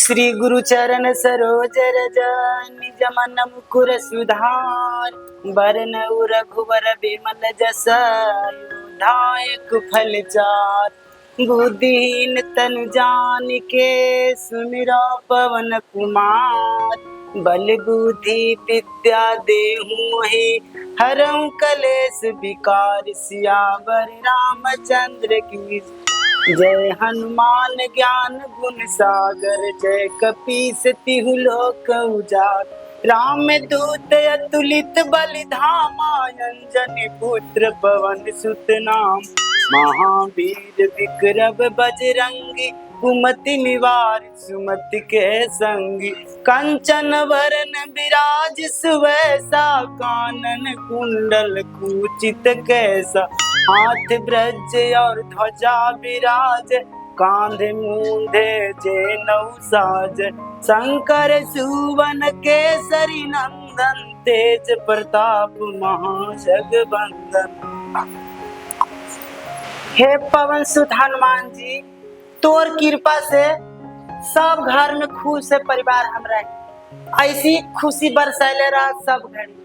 श्री गुरु चरण सरोज रज निज मन मुकुर सुधार बरन रघुवर बिमल जस दायक फल चार बुद्धिहीन तनु जानिके सुमिरो पवन कुमार बल बुद्धि विद्या देहु मोहि हरहु कलेश विकार सियावर रामचंद्र की जय हनुमान ज्ञान गुण सागर जय कपीस तिहु लोक उजागर राम दूत अतुलित बल धामा अंजनी पुत्र पवन सुत नाम महावीर विक्रम बजरंगी कुमति निवार सुमति के संगी कंचन वरन विराज सुवैसा कानन कुंडल कुचित कैसा हाथ ब्रज और ध्वजा विराज कांधे मूंधे जेनौ साज शंकर सुवन केसरी नंदन तेज प्रताप महाजगवंदन। हे पवन सुत हनुमान जी, तोर कृपा से सब घर में खुश है परिवार हमरा, ऐसी खुशी बरसैले रहा सब घड़ी।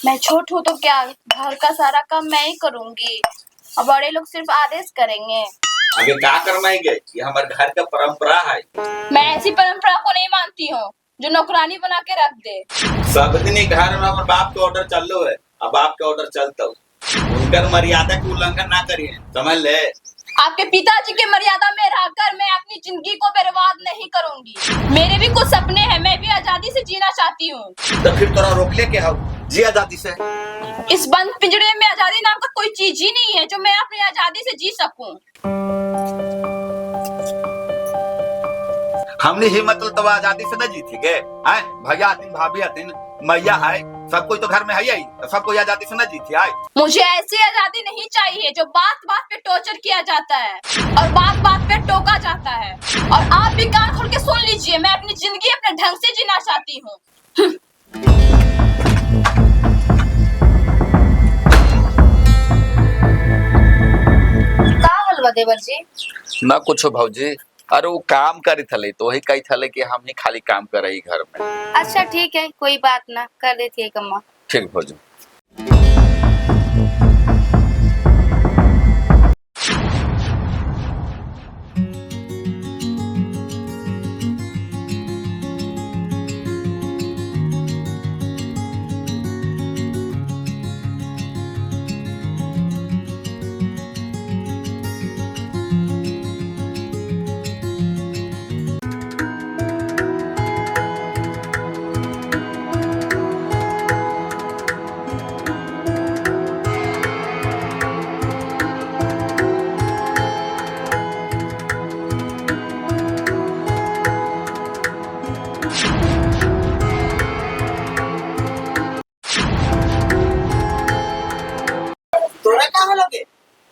मैं छोट हूँ तो क्या, घर का सारा काम मैं ही करूँगी और बड़े लोग सिर्फ आदेश करेंगे। अबे क्या करवाएंगे, ये हमारे घर का परंपरा है। मैं ऐसी परंपरा को नहीं मानती हूँ जो नौकरानी बना के रख दे। सब दिन घर में हमारे बाप का ऑर्डर चल लो है, अब आपका ऑर्डर चलता हूँ, उनका मर्यादा की उल्लंघन ना करिए, समझ ले। आपके पिताजी के मर्यादा में रहकर मैं अपनी जिंदगी को बर्बाद नहीं करूंगी। मेरे भी कुछ सपने हैं, मैं भी आजादी से जीना चाहती हूँ। तो फिर तोरा रोक ले के आओ जी आजादी से। इस बंद पिंजरे में आजादी नाम का कोई चीज ही नहीं है जो मैं अपनी आजादी से जी सकूं। हमने ही मतलब तो आजादी से न जीती गए, भैया आतीन भाभी आतीन मैया है, सब कोई तो घर में है ही, तो सब कोई आजादी से न जीती आए। मुझे ऐसी आजादी नहीं चाहिए जो बात बात पे टॉर्चर किया जाता है और बात बात पे टोका जाता है। और आप भी कान खोल के सुन लीजिए, मैं अपनी जिंदगी अपने ढंग से जीना चाहती हूँ। देवर जी ना कुछ भाजी, अरे वो काम करी थले तो वही कही थले कि हम ही खाली काम कर रही घर में। अच्छा ठीक है, कोई बात ना, कर देती है कम्मा। ठीक भाजी।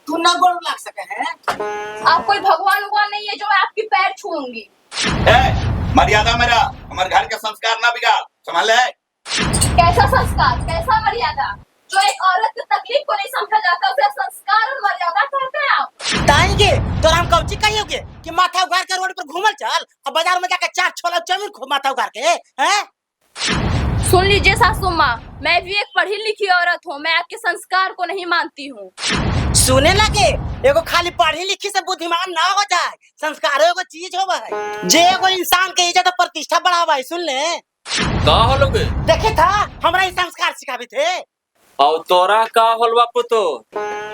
तू ना गोड़ लग सके है? आप कोई भगवान भगवान नहीं है जो मैं आपकी पैर छूऊंगी। मर्यादा मेरा, हमारे घर का संस्कार ना बिगाड़, समझ ले। कैसा संस्कार, कैसा मर्यादा? जो एक औरत की तकलीफ को नहीं समझा जाता उसे संस्कार और मर्यादा कहते हैं आप। ताएंगे तो हम कौची कहियोगे कि माथा उघार के रोड पर घूमल चल और बाजार में जाकर चाट छोला चाउमीन खो माथा उघार के, हैं? सुन लीजिए सासू माँ, मैं भी एक पढ़ी लिखी औरत हूँ, मैं आपके संस्कार को नहीं मानती हूँ। सुने लगे, एगो खाली पढ़ी लिखी से बुद्धिमान ना हो जाए, संस्कार एगो चीज होवा है जे एगो इंसान के इज्जत और प्रतिष्ठा बढ़ावा है। सुन ले का होलोगे? देखे था हमरा ये संस्कार सिखावे थे। और तोरा का होल बापू? तो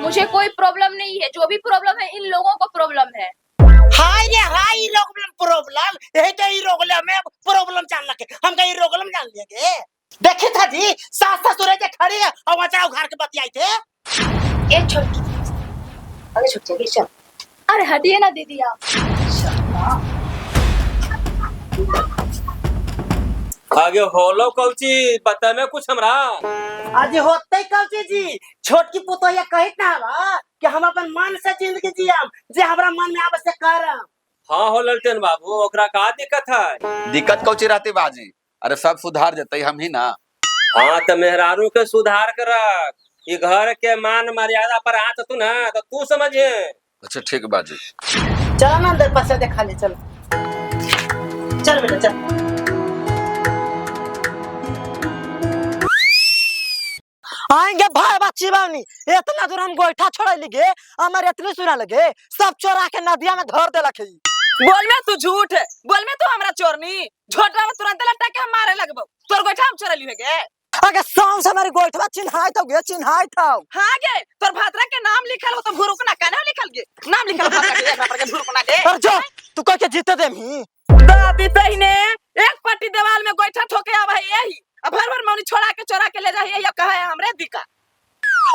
मुझे कोई प्रॉब्लम नहीं है, जो भी प्रॉब्लम है इन लोगों को प्रॉब्लम है। हाय रे हाय, प्रॉब्लम यही तो ही रोगलम में प्रॉब्लम जान लगे, हम कहीं रोगलम जान लेंगे। देखे था जी सास ससुर के खड़ी है और वचाओ घर के बतियाई थे। ए छोटी, अरे छोटी चल, अरे हटिए ना दीदी आप। आगे होलो कौची पता में कुछ हमरा आज होते कौची जी, छोटकी पुतोहिया कहित ना हवा कि हम अपन मन से जिंदगी जियम जे हमरा मन में आवश्यक करम। हाँ हो ललटेन बाबू, ओकरा का दिक्कत है? दिक्कत कौची रहती बाजी? अरे सब सुधार जते हम ही ना। हाँ तो मेहरारू के सुधार कर रख। ये घर के मान मर्यादा पर हाथ तू ना तो तू समझे। अच्छा ठीक बाजी। चलो ना अंदर पैसे देखा ले, चलो चल बेटा चल। आएंगे भाई बच्ची बावनी, इतना दूर हम गोईठा छोड़े लगे, हमारे इतने सुना लगे, सब चोरा के नदिया में धर दे लखे। बोल में तू झूठ है, बोल में तू हमरा चोरनी झोटरा में तुरंत लट्टा के हम मारे लगबो। तोर गोइठा हम चोरा लिवे गे। अगे सॉन्ग से हमारी गोईठा चिन्हाई तो गे, चिन्हाई था। हां गे, तोर भातरा के नाम लिखल हो तो भुरुकना काने लिखल गे, नाम लिखल भातरा के एकरा पर के भुरुकना गे। और जो तू कह के जीते देमी दादी तहिने एक पट्टी दीवार में गोइठा ठोके आवे यही, अब भर भर मौनी छोड़ा के चोरा के ले जाई या कहे हमरे दिका।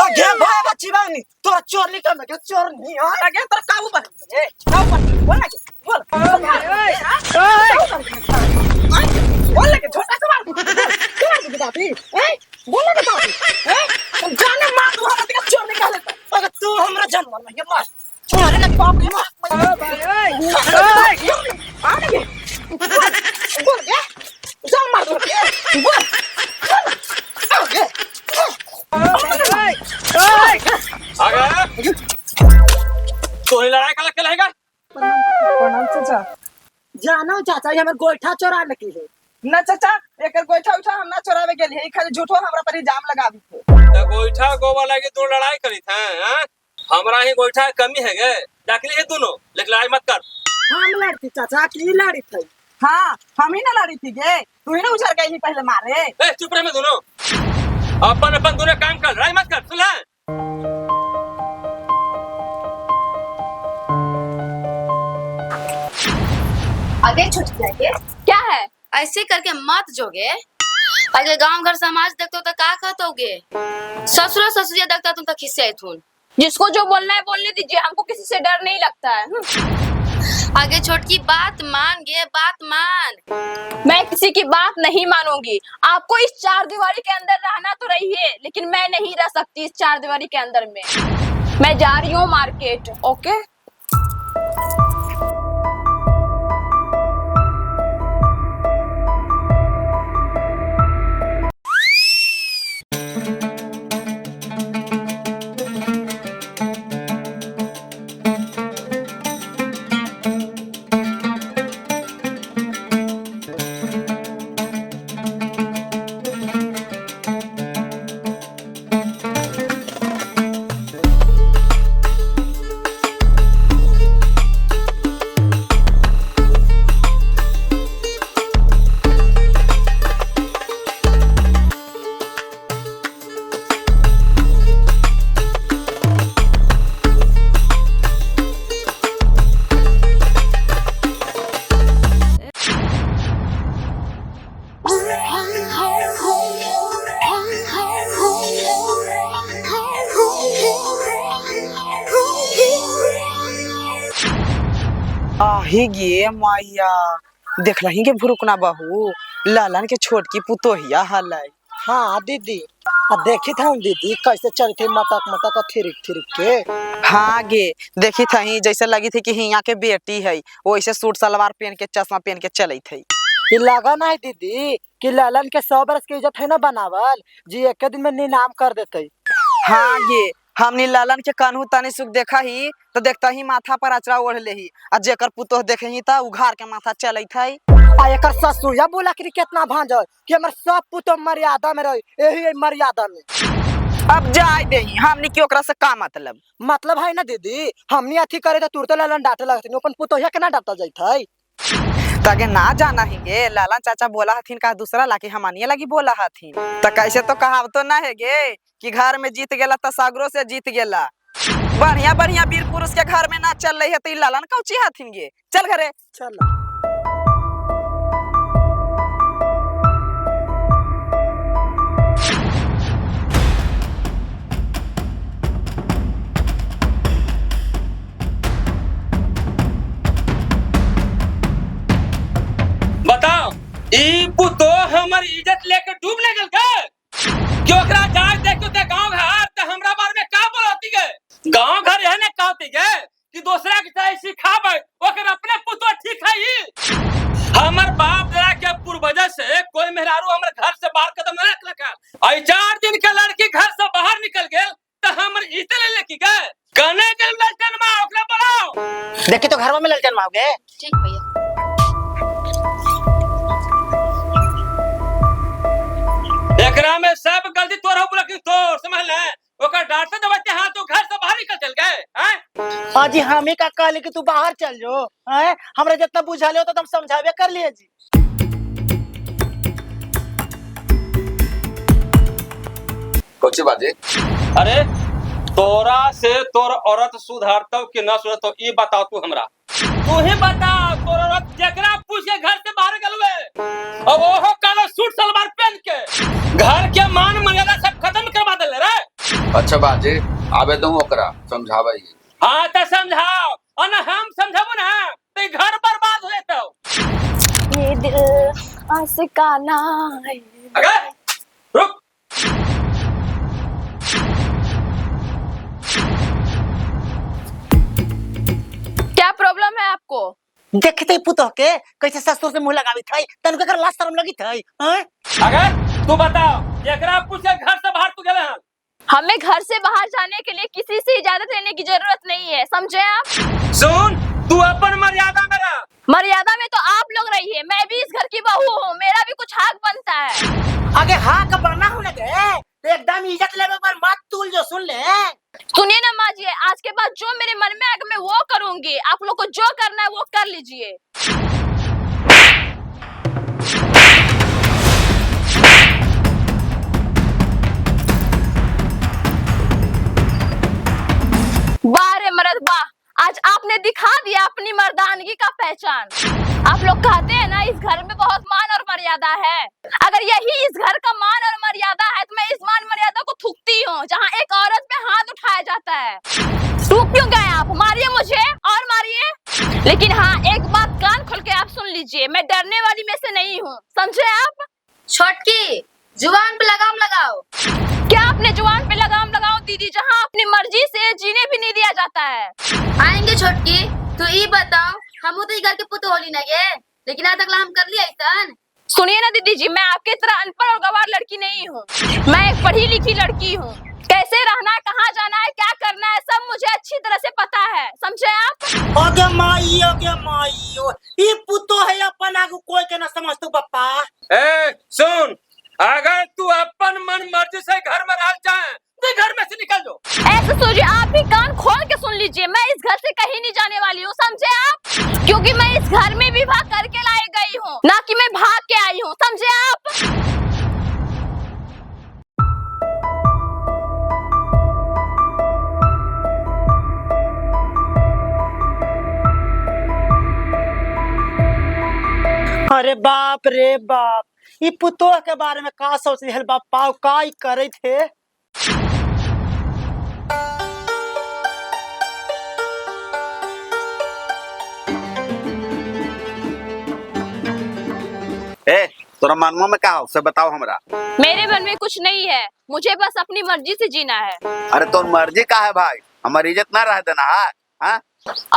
अगे भाई बच्ची बावनी, तोरा चोर निकल में, चोर नहीं है। अगे तोर काबू पर ए काबू पर बोल ना बोल बोल लगे छोटा सवाल बोल दादी ए बोल लगे दादी ए तुम जाने मार तू हमरा दिका चोर निकाल लेता। अगर तू हमरा जन्म में ये मार छोरे ना बाप रे मार आगे बोल गे जान मार दो बोल आगे आगे तो लड़ाई का लग रहेगा। प्रणाम चाचा। जानो चाचा, ये हमर गोईठा चोरा लकी है ना चाचा, एकर गोइठा उठा हम ना चोरावे गेल है, खाली झूठो हमरा पर इल्जाम लगावी थे। तो गोईठा गोवा लगे दो लड़ाई करी थे हैं? हमरा ही गोईठा की कमी है गे, जाके ये दोनों लेकिन लड़ाई मत कर। हम लड़ती चाचा की लड़ी थी। हां हम ही ना लड़ी थी गे, तू ही ना उछल गई पहले मारे। ए चुप रहे मैं दोनों, अपन अपन दोनों काम कर, लड़ाई मत कर, सुन ले। आगे छुट जाएंगे। क्या है? ऐसे करके मत जोगे। अगर गांव घर समाज देखते तो का कहतोगे? ससुर ससुरिया देखता तुम तो खिस्से आई थून। जिसको जो बोलना है बोलने दीजिए, हमको किसी से डर नहीं लगता है। आगे छोटकी बात मान गे, बात मान। मैं किसी की बात नहीं मानूंगी। आपको इस चार दीवारी के अंदर रहना तो रहिए, लेकिन मैं नहीं रह सकती इस चार दीवारी के अंदर में। मैं जा रही हूँ मार्केट। ओके आही गे माया, देख लही के भुरुकना बहू लालन के छोटकी पुतोहिया हलै। हाँ दीदी, देखी था दीदी कैसे चलते मटक मटक थिरिक थिरिक के। हाँ गे देखी थी, जैसे लगी थी कि हिया के बेटी है, वैसे सूट सलवार पहन के चश्मा पहन के चली थी। ये लगा ना है दीदी कि लालन के 100 बरस के इज्जत है ना बनावल जी, एक दिन में नीलाम कर देते। हाँ गे हमनी लालन के कानू तनी सुख देखा ही तो देखता ही माथा पर अचरा ओढ़ ले ही, आ जेकर पुतोह देखे ही ता उघार के माथा चलई थई। आ एकर ससुरिया बोला कि कितना भांज कि हमर सब पुतो मर्यादा में रहे, यही मर्यादा में। अब जाय देही हमनी के ओकरा से का मतलब है ना दीदी, हमनी अथी करे तो तुरते लालन डांटे लगते, अपन पुतोहिया के ना डांटा जाइत। ताके ना जाना ही गे, लालन चाचा बोला हथिन का दूसरा लाके हमनिया लगी बोला हथिन, त कैसे तो कहावत तो ना है गे कि घर में जीत गेला त सागरो से जीत गेला। बढ़िया बढ़िया वीर पुरुष के घर में ना चल रही है तो लालन कौची हथिन गे, चल घरे चल। बताओ ई पुतो हमर इज्जत लेके डूब ले गल के क्यों? ओकरा जाय देखो ते गांव घर ते हमरा बारे में का बोलती गे? गांव घर है ना कहती गे कि दूसरा के चाहे सिखावे, ओकर अपने पुतो देखी तो घर में ललचन माओगे। ठीक भैया। एकरा में सब गलती तोरा ऊपर की तोर समझ ले। ओकर डांटते दबाते हाथ तो घर से बाहर निकल चल गए हैं। अजी हमें का कहले कि तू बाहर चल जो हैं, हमरा जितना बुझा ले तो तुम समझावे कर लिए जी। कोची बाजी? अरे तोरा से तोर औरत सुधारतो कि ना सुधारतो ई बताओ तू हमरा। तू ही बता तोर औरत जेकरा पूछे घर से बाहर गलवे अब ओहो काला सूट सलवार पहन के घर के मान मर्यादा सब खत्म करवा देले रे। अच्छा बाजी आवे दू ओकरा समझावे। हाँ तो समझाओ और ना हम समझाबो ना तो घर बर्बाद हो जातो। ये दिल आशिकाना है। अगे रुक। क्या प्रॉब्लम है आपको? देखते पुतो के कैसे ससुर से मुंह लगावी थई, तन के कर लाज शर्म लगी थई हैं। अगर तू बताओ जेकरा पूछे घर से बाहर तू गेले हन। हमें घर से बाहर जाने के लिए किसी से इजाजत लेने की जरूरत नहीं है, समझे आप? सुन तू अपन मर्यादा में रह। मर्यादा में तो आप लोग रहिए, मैं भी इस घर की बहू हूँ, मेरा भी कुछ हक बनता है। आगे हाँ का बना होने गए तो एकदम इज्जत लेवे पर मत तूल जो, सुन ले। सुनिए ना माँ जी, आज के बाद जो मेरे मन में आएगा मैं वो करूंगी, आप लोग को जो करना है वो कर लीजिए। वाह रे मर्द वाह, आज आपने दिखा दिया अपनी मर्दानगी का पहचान। आप लोग कहते हैं ना इस घर में बहुत मान और मर्यादा है, अगर यही इस घर का मान और मर्यादा है तो मैं इस मान मर्यादा को थूकती हूँ जहाँ एक औरत पे हाथ उठाया जाता है। टूक क्यों गए आप? मारिए मुझे और मारिए, लेकिन हाँ एक बात कान खोल के आप सुन लीजिए, मैं डरने वाली में से नहीं हूँ, समझे आप? छोटकी जुबान पे लगाम लगाओ। क्या अपने जुबान पे लगाम लगाओ दीदी, जहाँ अपनी मर्जी से जीने भी नहीं दिया जाता है। आएंगे छोटकी, तो ये बताओ हम तो घर के पुत होली न गे, लेकिन आज तक हम कर लिया ऐसा। सुनिए ना दीदी जी, मैं आपके तरह अनपढ़ और गवार लड़की नहीं हूँ, मैं एक पढ़ी लिखी लड़की हूँ। कैसे रहना है, कहाँ जाना है, क्या करना है, सब मुझे अच्छी तरह से पता है, समझे आप? ओगे माई ये पुतो है अपन आगु कोई के ना समझ तू पप्पा। ए सुन, अगर तू अपन मन मर्जी से घर में रह जाए तो घर में से निकल जाओ। ऐसे सोचिए, आप भी कान खोल के सुन लीजिए, मैं इस घर से कहीं नहीं जाने वाली हूँ, समझे आप? क्योंकि मैं इस घर में विवाह करके लाई गई हूँ, ना कि मैं भाग के आई हूँ, समझे आप? अरे बाप रे बाप, ये पुतो के बारे में का सोच रही बाप पाव का ही करे थे। ए तोरा मनवा में का हो से बताओ हमरा। मेरे मन में कुछ नहीं है, मुझे बस अपनी मर्जी से जीना है। अरे तोर मर्जी का है भाई, हमारी इज्जत ना रह देना है हाँ?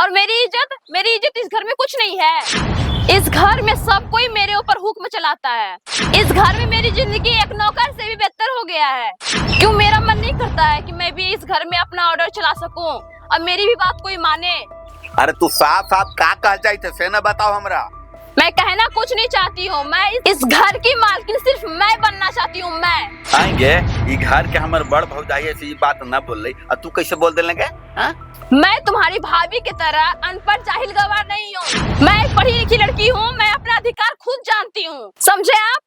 और मेरी इज्जत इस घर में कुछ नहीं है। इस घर में सब कोई मेरे ऊपर हुक्म चलाता है। इस घर में मेरी जिंदगी एक नौकर से भी बेहतर हो गया है। क्यों मेरा मन नहीं करता है कि मैं भी इस घर में अपना ऑर्डर चला सकूं और मेरी भी बात कोई माने? अरे तू साफ साफ का कह जाई थे से ना बताओ हमरा। मैं कहना कुछ नहीं चाहती हूँ, मैं इस घर की मालकिन सिर्फ मैं बनना चाहती हूँ। मैं आएंगे ये घर के हमारे बड़ भौजाई ऐसी बात न बोल रही और तू कैसे बोल देने के हाँ? मैं तुम्हारी भाभी की तरह अनपढ़ जाहिल गवार नहीं हूँ, मैं एक पढ़ी लिखी लड़की हूँ, मैं अपना अधिकार खुद जानती हूँ, समझे आप?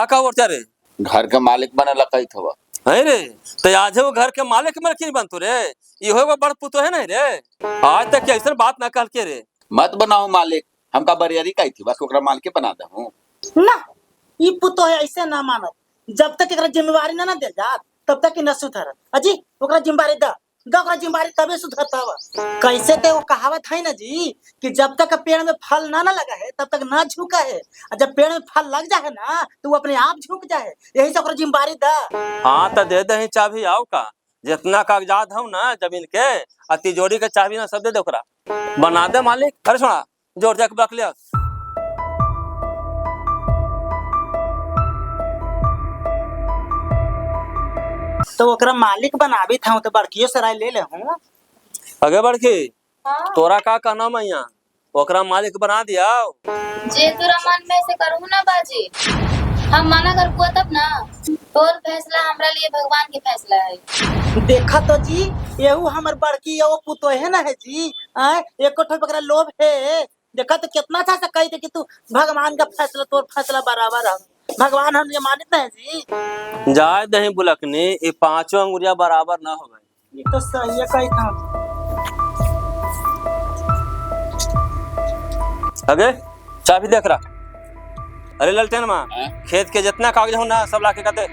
का वर्चा रे? घर के मालिक बने लकई थवा है रे, तो आज वो घर के मालिक मलकिन बनतु रे, इहो एगो बड़ पुतो है नहीं रे। आज तक ऐसा बात ना कल के रे। मत बनाओ मालिक, हमका बरियारी कही थी बस ओकरा मालिक बना दे हूं ना। ये पुतो है ऐसे ना मानत, जब तक एकरा जिम्मेवारी ना दे जात तब तक न सुधरत। अजी ओकरा जिम्मेवारी दा ओकरा जिम्मेवारी तबे सुधरता हुआ। कैसे ते वो कहावत है ना जी कि जब तक पेड़ में फल ना लगा है तब तक ना झुका है, और जब पेड़ में फल लग जाए ना तो वो अपने आप झुक जाए। यही से ओकरा जिम्मेवारी दा। हाँ तो दे दे चाबी आओ का, जितना कागजात हम ना जमीन के आ तिजोरी के चाबी ना सब दे दे ओकरा। बना दे मालिक। अरे सुना जोर जाके रख लिया। तो ओकरा मालिक बनाबी था तो बड़कियो सराय ले ले हूँ। आगे बढ़ के तोरा का कहना मैया ओकरा मालिक बना दिया। जे तोरा मन में से करू ना बाजी, हम मना कर को तब ना। तोर फैसला हमरा लिए भगवान के फैसला है। देखा तो जी येहू हमर बड़की यो पुतो है ना है जी। एको ठो बकरा लोभ है। देखा तो कितना था से कही थे कि तू भगवान का फैसला तोर फैसला बराबर है। भगवान हम ये मानित है जी। जाए दही बुलकनी ये पांचों अंगुरिया बराबर ना हो गई। ये तो सही है कही था। अगे चाबी देख रहा। अरे ललटेन माँ खेत के जितना कागज हो ना सब लाके कहते।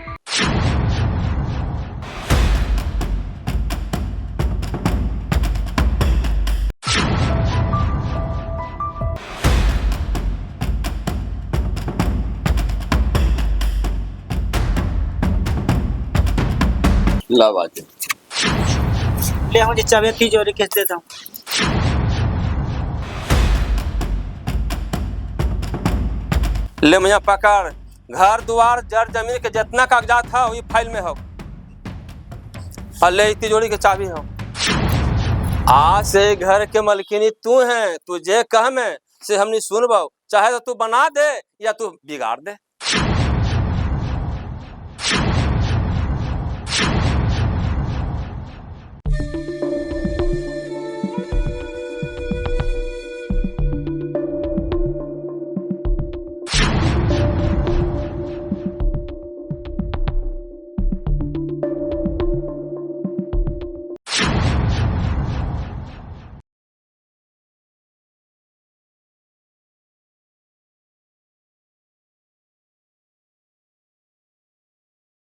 ला बात ले हूँ जी चाबी तिजोरी खींच देता हूँ। ले मैया पकड़। घर द्वार जड़ जमीन के जितना कागजात था वही फाइल में हो। और ले तिजोरी के चाबी हो। आज से घर के मलकिनी तू है। तुझे कह में से हमने सुनबो चाहे तो तू बना दे या तू बिगाड़ दे।